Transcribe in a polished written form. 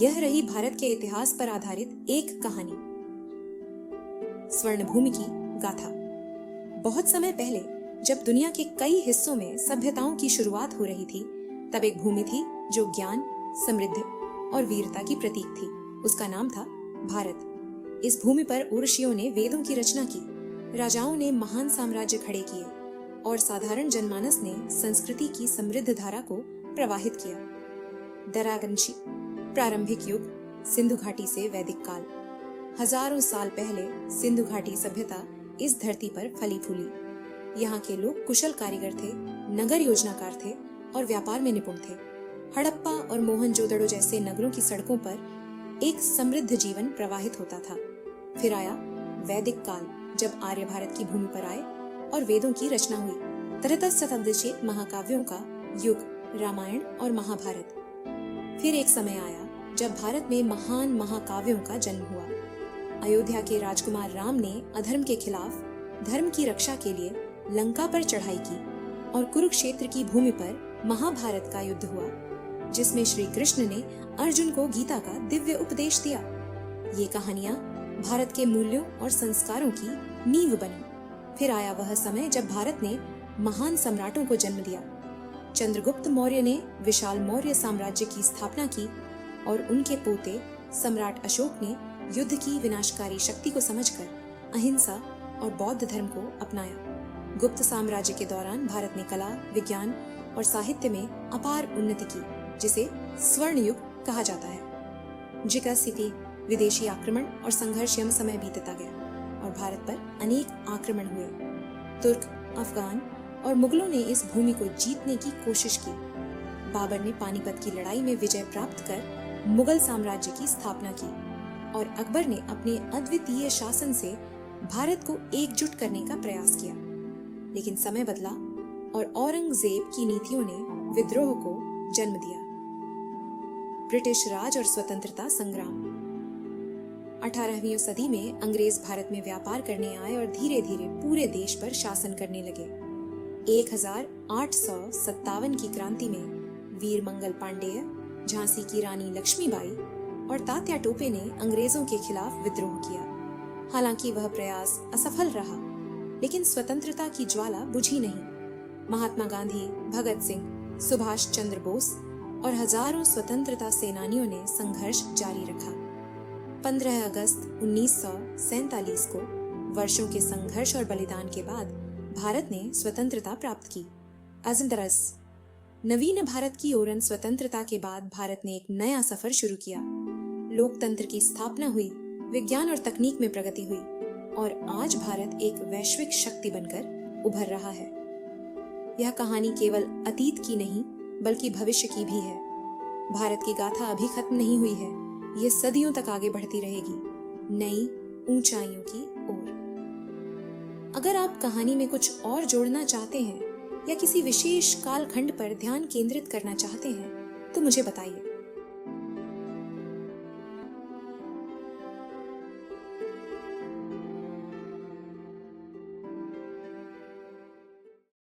यह रही भारत के इतिहास पर आधारित एक कहानी, स्वर्णभूमि की गाथा। बहुत समय पहले जब दुनिया के कई हिस्सों में सभ्यताओं की शुरुआत हो रही थी, तब एक भूमि थी जो ज्ञान, समृद्धि और वीरता की प्रतीक थी। उसका नाम था भारत। इस भूमि पर ऋषियों ने वेदों की रचना की, राजाओं ने महान साम्राज्य खड़े किए और साधारण जनमानस ने संस्कृति की समृद्ध धारा को प्रवाहित किया। दरागंशी प्रारंभिक युग, सिंधु घाटी से वैदिक काल। हजारों साल पहले सिंधु घाटी सभ्यता इस धरती पर फली फूली। यहाँ के लोग कुशल कारीगर थे, नगर योजनाकार थे और व्यापार में निपुण थे। हड़प्पा और मोहनजोदड़ो जैसे नगरों की सड़कों पर एक समृद्ध जीवन प्रवाहित होता था। फिर आया वैदिक काल, जब आर्य भारत की भूमि पर आए और वेदों की रचना हुई। त्रयोदश महाकाव्यों का युग, रामायण और महाभारत। फिर एक समय आया जब भारत में महान महाकाव्यों का जन्म हुआ। अयोध्या के राजकुमार राम ने अधर्म के खिलाफ धर्म की रक्षा के लिए लंका पर चढ़ाई की और कुरुक्षेत्र की भूमि पर महाभारत का युद्ध हुआ, जिसमें श्री कृष्ण ने अर्जुन को गीता का दिव्य उपदेश दिया। ये कहानियां भारत के मूल्यों और संस्कारों की नींव बनी। फिर आया वह समय जब भारत ने महान सम्राटों को जन्म दिया। चंद्रगुप्त मौर्य ने विशाल मौर्य साम्राज्य की स्थापना की और उनके पोते सम्राट अशोक ने युद्ध की विनाशकारी शक्ति को समझकर अहिंसा और बौद्ध धर्म को अपनाया। गुप्त साम्राज्य के दौरान भारत ने कला, विज्ञान और साहित्य में अपार उन्नति की, जिसे स्वर्ण युग कहा जाता है। जिका स्थिति, विदेशी आक्रमण और संघर्ष यम समय बीतता गया और भारत पर अनेक आक्रमण हुए। तुर्क, अफगान और मुगलों ने इस भूमि को जीतने की कोशिश की। बाबर ने पानीपत की लड़ाई में विजय प्राप्त कर मुगल साम्राज्य की स्थापना की और अकबर ने अपने अद्वितीय शासन से भारत को एकजुट करने का प्रयास किया। लेकिन समय बदला और औरंगजेब की नीतियों ने विद्रोह को जन्म दिया। ब्रिटिश राज और स्वतंत्रता संग्राम। 18वीं सदी में अंग्रेज भारत में व्यापार करने आए और धीरे धीरे पूरे देश पर शासन करने लगे। 1857 की क्रांति में वीर मंगल पांडेय, झांसी की रानी लक्ष्मीबाई और तात्या टोपे ने अंग्रेजों के खिलाफ विद्रोह किया। हालांकि वह प्रयास असफल रहा, लेकिन स्वतंत्रता की ज्वाला बुझी नहीं। महात्मा गांधी, भगत सिंह, सुभाष चंद्र बोस और हजारों स्वतंत्रता सेनानियों ने संघर्ष जारी रखा। 15 अगस्त 1947 को वर्षों के संघर्ष और बलिदान के बाद भारत ने स्वतंत्रता प्राप्त की। अजंदरस नवीन भारत की ओर स्वतंत्रता के बाद भारत ने एक नया सफर शुरू किया। लोकतंत्र की स्थापना हुई, विज्ञान और तकनीक में प्रगति हुई और आज भारत एक वैश्विक शक्ति बनकर उभर रहा है। यह कहानी केवल अतीत की नहीं, बल्कि भविष्य की भी है। भारत की गाथा अभी खत्म नहीं हुई है, ये सदियों तक आगे बढ़ती रहेगी, नई ऊंचाइयों की ओर। अगर आप कहानी में कुछ और जोड़ना चाहते हैं या किसी विशेष कालखंड पर ध्यान केंद्रित करना चाहते हैं, तो मुझे बताइए।